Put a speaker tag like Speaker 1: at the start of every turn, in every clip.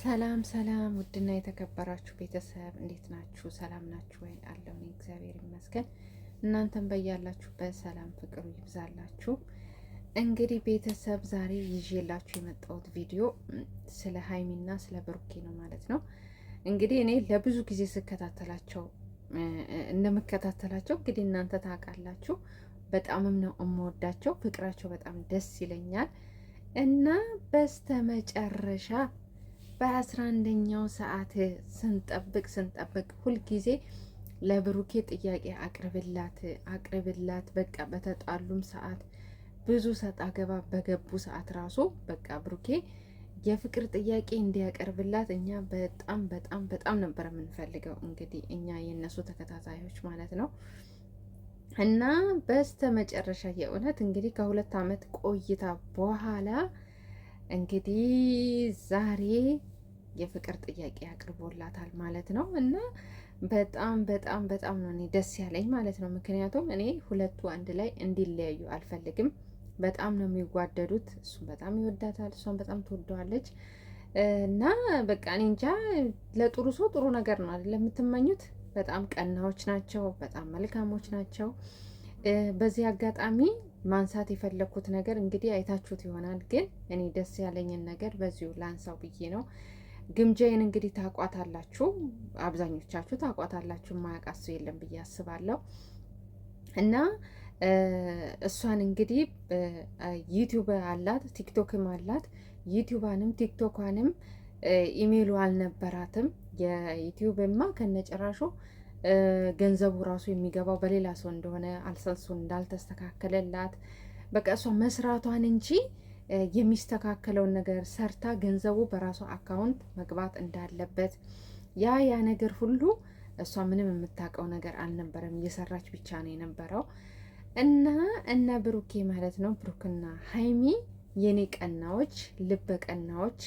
Speaker 1: ሰላም ሰላም፣ ውድና የተከበራችሁ ቤተሰብ እንዴት ናችሁ? ሰላም ናችሁ ወይ? አለሁ እኔ እግዚአብሔር ይመስገን። እናንተም በያላችሁበት ሰላም ፍቅሩ ይብዛላችሁ። እንግዲህ ቤተሰብ ዛሬ ይዤላችሁ የመጣሁት ቪዲዮ ስለ ሀይሚና ስለ ብሩኬ ነው ማለት ነው። እንግዲህ እኔ ለብዙ ጊዜ እንደምከታተላቸው እንግዲህ እናንተ ታውቃላችሁ። በጣምም ነው እምወዳቸው፣ ፍቅራቸው በጣም ደስ ይለኛል እና በስተመጨረሻ በ11ኛው ሰዓት ስንጠብቅ ሁልጊዜ ለብሩኬ ጥያቄ አቅርብላት በቃ በተጣሉም ሰዓት ብዙ ሰጣ ገባ በገቡ ሰዓት ራሱ በቃ ብሩኬ የፍቅር ጥያቄ እንዲያቀርብላት እኛ በጣም በጣም በጣም ነበር የምንፈልገው። እንግዲህ እኛ የነሱ ተከታታዮች ማለት ነው። እና በስተ መጨረሻ የእውነት እንግዲህ ከ2 ዓመት ቆይታ በኋላ እንግዲህ ዛሬ የፍቅር ጥያቄ አቅርቦላታል ማለት ነው። እና በጣም በጣም በጣም ነው እኔ ደስ ያለኝ ማለት ነው። ምክንያቱም እኔ ሁለቱ አንድ ላይ እንዲለያዩ አልፈልግም። በጣም ነው የሚዋደዱት። እሱም በጣም ይወዳታል፣ እሷም በጣም ትወደዋለች። እና በቃ እኔ እንጃ፣ ለጥሩ ሰው ጥሩ ነገር ነው አይደል የምትመኙት። በጣም ቀናዎች ናቸው፣ በጣም መልካሞች ናቸው። በዚህ አጋጣሚ ማንሳት የፈለኩት ነገር እንግዲህ አይታችሁት ይሆናል፣ ግን እኔ ደስ ያለኝን ነገር በዚሁ ላንሳው ብዬ ነው። ግምጃዬን እንግዲህ ታቋታላችሁ፣ አብዛኞቻችሁ ታቋታላችሁ፣ የማያውቃት ሰው የለም ብዬ አስባለሁ። እና እሷን እንግዲህ ዩቲዩብ አላት፣ ቲክቶክም አላት። ዩቲዩባንም ቲክቶኳንም ኢሜይሉ አልነበራትም። የዩቲዩብማ ከነጭራሹ ገንዘቡ ራሱ የሚገባው በሌላ ሰው እንደሆነ አልሰልሱ እንዳልተስተካከለላት በቃ እሷ መስራቷን እንጂ የሚስተካከለውን ነገር ሰርታ ገንዘቡ በራሷ አካውንት መግባት እንዳለበት ያ ነገር ሁሉ እሷ ምንም የምታውቀው ነገር አልነበረም። እየሰራች ብቻ ነው የነበረው። እና ብሩኬ ማለት ነው፣ ብሩክና ሀይሚ የኔ ቀናዎች፣ ልበ ቀናዎች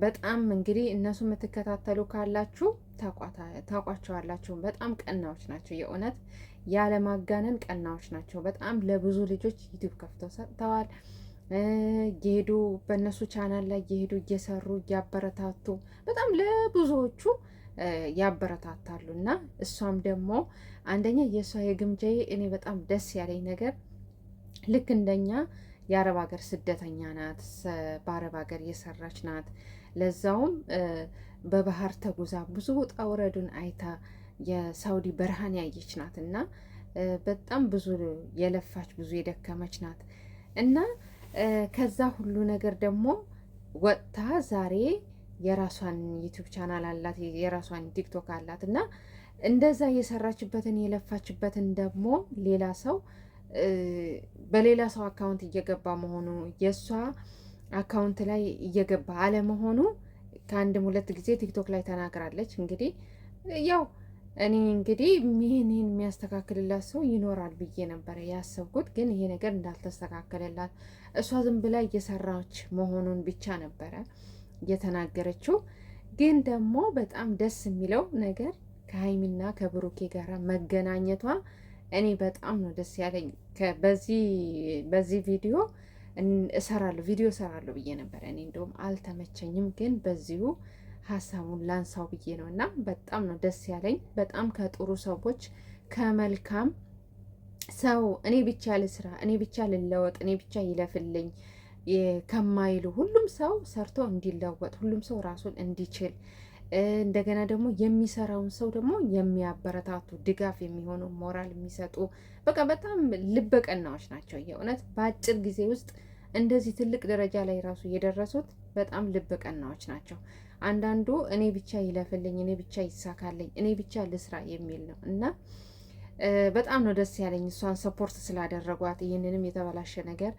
Speaker 1: በጣም እንግዲህ እነሱ የምትከታተሉ ካላችሁ ታቋቸዋላችሁ። በጣም ቀናዎች ናቸው፣ የእውነት ያለማጋነን ቀናዎች ናቸው። በጣም ለብዙ ልጆች ዩቲዩብ ከፍተው ሰጥተዋል። እየሄዱ በእነሱ ቻናል ላይ እየሄዱ እየሰሩ እያበረታቱ በጣም ለብዙዎቹ ያበረታታሉ። እና እሷም ደግሞ አንደኛ የእሷ የግምጃዬ እኔ በጣም ደስ ያለኝ ነገር ልክ እንደኛ የአረብ ሀገር ስደተኛ ናት። በአረብ ሀገር የሰራች ናት። ለዛውም በባህር ተጉዛ ብዙ ውጣ ውረዱን አይታ የሳውዲ በረሃን ያየች ናት። እና በጣም ብዙ የለፋች ብዙ የደከመች ናት። እና ከዛ ሁሉ ነገር ደግሞ ወጥታ ዛሬ የራሷን ዩቲዩብ ቻናል አላት፣ የራሷን ቲክቶክ አላት። እና እንደዛ የሰራችበትን የለፋችበትን ደግሞ ሌላ ሰው በሌላ ሰው አካውንት እየገባ መሆኑ የእሷ አካውንት ላይ እየገባ አለመሆኑ ከአንድም 2 ጊዜ ቲክቶክ ላይ ተናግራለች። እንግዲህ ያው እኔ እንግዲህ ይህን የሚያስተካክልላት ሰው ይኖራል ብዬ ነበረ ያሰብኩት፣ ግን ይሄ ነገር እንዳልተስተካከለላት እሷ ዝም ብላ እየሰራች መሆኑን ብቻ ነበረ እየተናገረችው። ግን ደግሞ በጣም ደስ የሚለው ነገር ከሀይሚና ከብሩኬ ጋር መገናኘቷ እኔ በጣም ነው ደስ ያለኝ። በዚህ ቪዲዮ እሰራለሁ ብዬ ነበረ። እኔ እንደውም አልተመቸኝም፣ ግን በዚሁ ሀሳቡን ላንሳው ብዬ ነው። እና በጣም ነው ደስ ያለኝ። በጣም ከጥሩ ሰዎች ከመልካም ሰው እኔ ብቻ ልስራ፣ እኔ ብቻ ልለወጥ፣ እኔ ብቻ ይለፍልኝ ከማይሉ ሁሉም ሰው ሰርቶ እንዲለወጥ፣ ሁሉም ሰው ራሱን እንዲችል እንደገና ደግሞ የሚሰራውን ሰው ደግሞ የሚያበረታቱ ድጋፍ የሚሆኑ ሞራል የሚሰጡ በቃ በጣም ልበቀናዎች ናቸው። የእውነት በአጭር ጊዜ ውስጥ እንደዚህ ትልቅ ደረጃ ላይ ራሱ የደረሱት በጣም ልበቀናዎች ናቸው። አንዳንዱ እኔ ብቻ ይለፍልኝ፣ እኔ ብቻ ይሳካልኝ፣ እኔ ብቻ ልስራ የሚል ነው። እና በጣም ነው ደስ ያለኝ እሷን ሰፖርት ስላደረጓት፣ ይህንንም የተበላሸ ነገር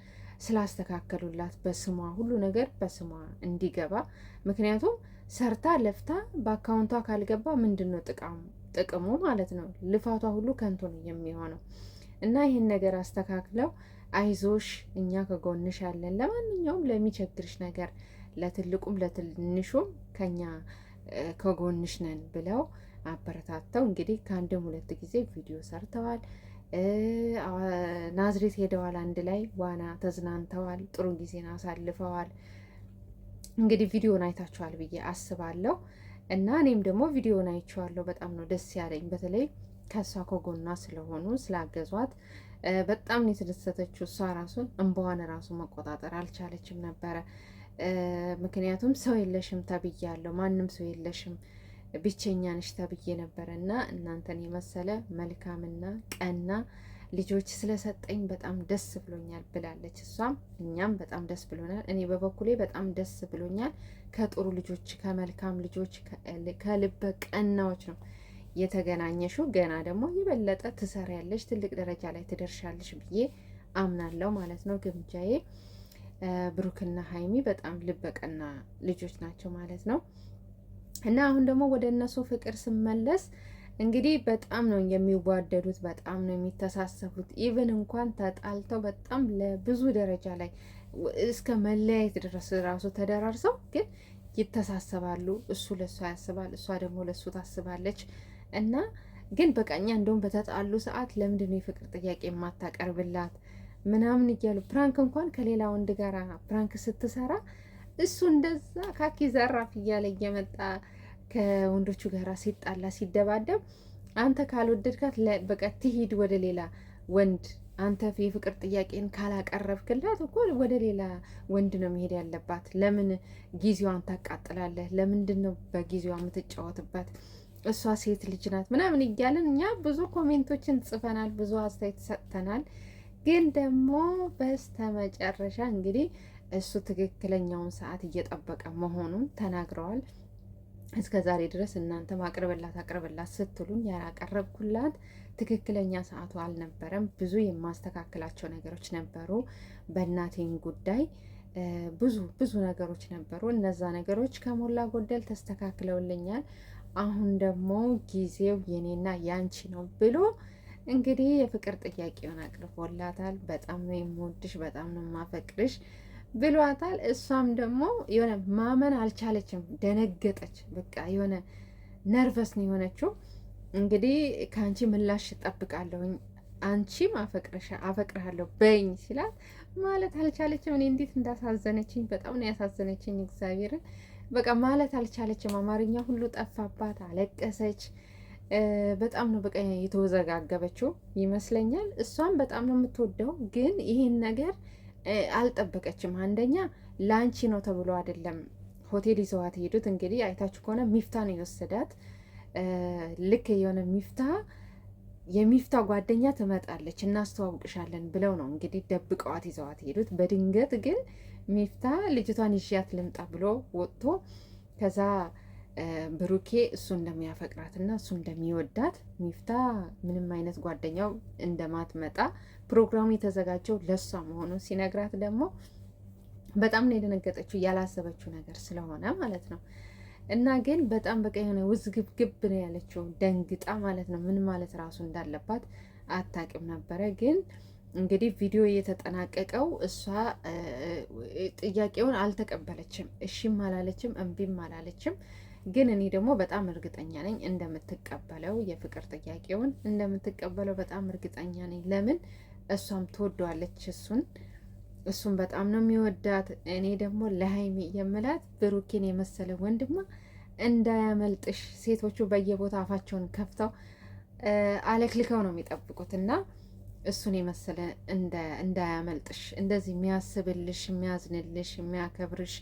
Speaker 1: ስላስተካከሉላት፣ በስሟ ሁሉ ነገር በስሟ እንዲገባ። ምክንያቱም ሰርታ ለፍታ በአካውንቷ ካልገባ ምንድን ነው ጥቅሙ ማለት ነው? ልፋቷ ሁሉ ከንቱ ነው የሚሆነው። እና ይህን ነገር አስተካክለው አይዞሽ፣ እኛ ከጎንሽ አለን፣ ለማንኛውም ለሚቸግርሽ ነገር ለትልቁም ለትንሹም ከኛ ከጎንሽ ነን ብለው አበረታተው እንግዲህ ከአንድም 2 ጊዜ ቪዲዮ ሰርተዋል። ናዝሬት ሄደዋል፣ አንድ ላይ ዋና ተዝናንተዋል፣ ጥሩ ጊዜን አሳልፈዋል። እንግዲህ ቪዲዮን አይታችኋል ብዬ አስባለሁ እና እኔም ደግሞ ቪዲዮን አይቼዋለሁ። በጣም ነው ደስ ያለኝ። በተለይ ከእሷ ከጎኗ ስለሆኑ ስላገዟት በጣም ነው የተደሰተችው። እሷ ራሱን እንባዋን ራሱ መቆጣጠር አልቻለችም ነበረ። ምክንያቱም ሰው የለሽም ተብያለሁ፣ ማንም ሰው የለሽም፣ ብቸኛ ነሽ ተብዬ ነበረ እና እናንተን የመሰለ መልካምና ቀና ልጆች ስለሰጠኝ በጣም ደስ ብሎኛል ብላለች። እሷም እኛም በጣም ደስ ብሎናል። እኔ በበኩሌ በጣም ደስ ብሎኛል። ከጥሩ ልጆች፣ ከመልካም ልጆች፣ ከልበ ቀናዎች ነው የተገናኘሽው። ገና ደግሞ የበለጠ ትሰሪያለሽ፣ ትልቅ ደረጃ ላይ ትደርሻለሽ ብዬ አምናለሁ ማለት ነው ግምጃዬ። ብሩክና ሀይሚ በጣም ልበቀና ልጆች ናቸው ማለት ነው። እና አሁን ደግሞ ወደ እነሱ ፍቅር ስመለስ እንግዲህ በጣም ነው የሚዋደዱት፣ በጣም ነው የሚተሳሰቡት። ኢቭን እንኳን ተጣልተው በጣም ለብዙ ደረጃ ላይ እስከ መለያየት ድረስ ራሱ ተደራርሰው ግን ይተሳሰባሉ። እሱ ለእሷ ያስባል፣ እሷ ደግሞ ለእሱ ታስባለች። እና ግን በቃኛ እንደውም በተጣሉ ሰዓት ለምንድን ነው የፍቅር ጥያቄ የማታቀርብላት ምናምን እያሉ ፕራንክ እንኳን ከሌላ ወንድ ጋር ፕራንክ ስትሰራ እሱ እንደዛ ካኪ ዘራፍ እያለ እየመጣ ከወንዶቹ ጋር ሲጣላ ሲደባደብ፣ አንተ ካልወደድካት በቃ ትሂድ ወደ ሌላ ወንድ፣ አንተ የፍቅር ጥያቄን ካላቀረብክላት እኮ ወደ ሌላ ወንድ ነው መሄድ ያለባት። ለምን ጊዜዋን ታቃጥላለህ? ለምንድን ነው በጊዜዋ የምትጫወትበት? እሷ ሴት ልጅ ናት ምናምን እያለን እኛ ብዙ ኮሜንቶችን ጽፈናል፣ ብዙ አስተያየት ሰጥተናል። ግን ደግሞ በስተመጨረሻ እንግዲህ እሱ ትክክለኛውን ሰዓት እየጠበቀ መሆኑን ተናግረዋል። እስከ ዛሬ ድረስ እናንተም አቅርብላት ስትሉኝ ያላቀረብኩላት ትክክለኛ ሰዓቱ አልነበረም። ብዙ የማስተካከላቸው ነገሮች ነበሩ። በእናቴን ጉዳይ ብዙ ነገሮች ነበሩ። እነዛ ነገሮች ከሞላ ጎደል ተስተካክለውልኛል። አሁን ደግሞ ጊዜው የኔና ያንቺ ነው ብሎ እንግዲህ የፍቅር ጥያቄውን አቅርቦላታል። በጣም ነው የምወድሽ፣ በጣም ነው የማፈቅርሽ ብሏታል። እሷም ደግሞ የሆነ ማመን አልቻለችም፣ ደነገጠች። በቃ የሆነ ነርቨስ ነው የሆነችው። እንግዲህ ከአንቺ ምላሽ እጠብቃለሁኝ፣ አንቺም አፈቅርሃለሁ በይኝ ሲላት ማለት አልቻለችም። እኔ እንዴት እንዳሳዘነችኝ በጣም ነው ያሳዘነችኝ። እግዚአብሔርን በቃ ማለት አልቻለችም። አማርኛ ሁሉ ጠፋባት፣ አለቀሰች። በጣም ነው በቃ የተወዘጋገበችው ይመስለኛል። እሷም በጣም ነው የምትወደው፣ ግን ይህን ነገር አልጠበቀችም። አንደኛ ላንቺ ነው ተብሎ አይደለም ሆቴል ይዘዋት ሄዱት። እንግዲህ አይታችሁ ከሆነ ሚፍታ ነው የወሰዳት። ልክ የሆነ የሚፍታ ጓደኛ ትመጣለች እናስተዋውቅሻለን ብለው ነው እንግዲህ ደብቀዋት ይዘዋት ሄዱት። በድንገት ግን ሚፍታ ልጅቷን ይዣት ልምጣ ብሎ ወጥቶ ከዛ ብሩኬ እሱ እንደሚያፈቅራትና እሱ እንደሚወዳት ሚፍታ ምንም አይነት ጓደኛው እንደማትመጣ ፕሮግራሙ የተዘጋጀው ለሷ መሆኑን ሲነግራት ደግሞ በጣም ነው የደነገጠችው፣ ያላሰበችው ነገር ስለሆነ ማለት ነው። እና ግን በጣም በቃ የሆነ ውዝግብግብ ነው ያለችው፣ ደንግጣ ማለት ነው። ምን ማለት ራሱ እንዳለባት አታውቅም ነበረ። ግን እንግዲህ ቪዲዮ እየተጠናቀቀው እሷ ጥያቄውን አልተቀበለችም፣ እሺም አላለችም፣ እምቢም አላለችም። ግን እኔ ደግሞ በጣም እርግጠኛ ነኝ እንደምትቀበለው፣ የፍቅር ጥያቄውን እንደምትቀበለው በጣም እርግጠኛ ነኝ። ለምን እሷም ትወደዋለች እሱን በጣም ነው የሚወዳት። እኔ ደግሞ ለሀይሚ የምላት ብሩኬን የመሰለ ወንድማ እንዳያመልጥሽ። ሴቶቹ በየቦታ አፋቸውን ከፍተው አለክልከው ነው የሚጠብቁት እና እሱን የመሰለ እንዳያመልጥሽ፣ እንደዚህ የሚያስብልሽ፣ የሚያዝንልሽ፣ የሚያከብርሽ፣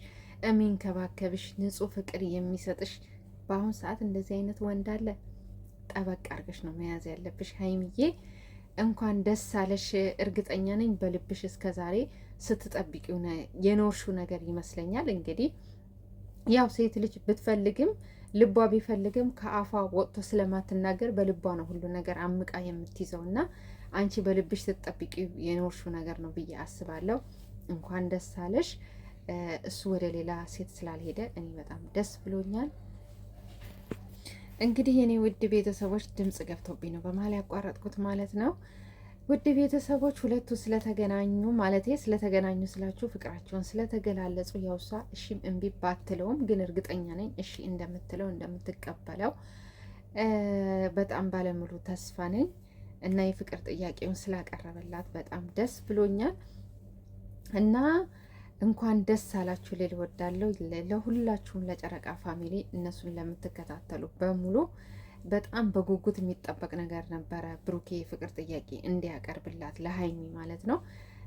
Speaker 1: የሚንከባከብሽ፣ ንጹሕ ፍቅር የሚሰጥሽ። በአሁኑ ሰዓት እንደዚህ አይነት ወንድ አለ። ጠበቅ አድርገሽ ነው መያዝ ያለብሽ ሀይሚዬ። እንኳን ደስ አለሽ። እርግጠኛ ነኝ በልብሽ እስከ ዛሬ ስትጠብቂው የኖርሽው ነገር ይመስለኛል። እንግዲህ ያው ሴት ልጅ ብትፈልግም ልቧ ቢፈልግም ከአፏ ወጥቶ ስለማትናገር በልቧ ነው ሁሉ ነገር አምቃ የምትይዘው እና አንቺ በልብሽ ስትጠብቂው የኖርሽው ነገር ነው ብዬ አስባለሁ። እንኳን ደስ አለሽ። እሱ ወደ ሌላ ሴት ስላልሄደ እኔ በጣም ደስ ብሎኛል። እንግዲህ የኔ ውድ ቤተሰቦች ድምጽ ገብቶብኝ ነው በመሀል ያቋረጥኩት ማለት ነው። ውድ ቤተሰቦች ሁለቱ ስለተገናኙ ማለት ስለተገናኙ ስላችሁ ፍቅራቸውን ስለተገላለጹ ያው እሷ እሺም እምቢ ባትለውም ግን እርግጠኛ ነኝ እሺ እንደምትለው እንደምትቀበለው በጣም ባለሙሉ ተስፋ ነኝ እና የፍቅር ጥያቄውን ስላቀረበላት በጣም ደስ ብሎኛል እና እንኳን ደስ አላችሁ ልል እወዳለሁ። ለሁላችሁም ለጨረቃ ፋሚሊ እነሱን ለምትከታተሉ በሙሉ በጣም በጉጉት የሚጠበቅ ነገር ነበረ። ብሩኬ ፍቅር ጥያቄ እንዲያቀርብላት ለሀይሚ ማለት ነው።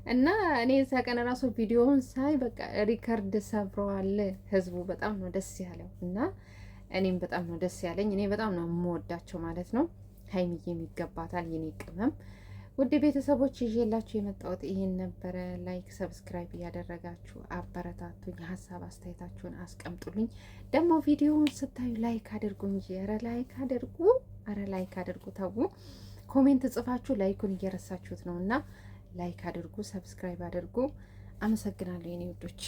Speaker 1: እና እኔ ሰቀን ራሱ ቪዲዮውን ሳይ በቃ ሪከርድ ሰብረዋል ህዝቡ። በጣም ነው ደስ ያለው እና እኔም በጣም ነው ደስ ያለኝ። እኔ በጣም ነው የምወዳቸው ማለት ነው። ሀይሚዬም ይገባታል የኔ ቅመም። ውድ ቤተሰቦች ይዤላችሁ የመጣሁት ይሄን ነበረ። ላይክ ሰብስክራይብ እያደረጋችሁ አበረታቱኝ። ሀሳብ አስተያየታችሁን አስቀምጡልኝ። ደግሞ ቪዲዮውን ስታዩ ላይክ አድርጉ እንጂ ኧረ ላይክ አድርጉ፣ ኧረ ላይክ አድርጉ። ተዉ ኮሜንት ጽፋችሁ ላይኩን እየረሳችሁት ነው እና ላይክ አድርጉ፣ ሰብስክራይብ አድርጉ። አመሰግናለሁ የኔ ውዶች።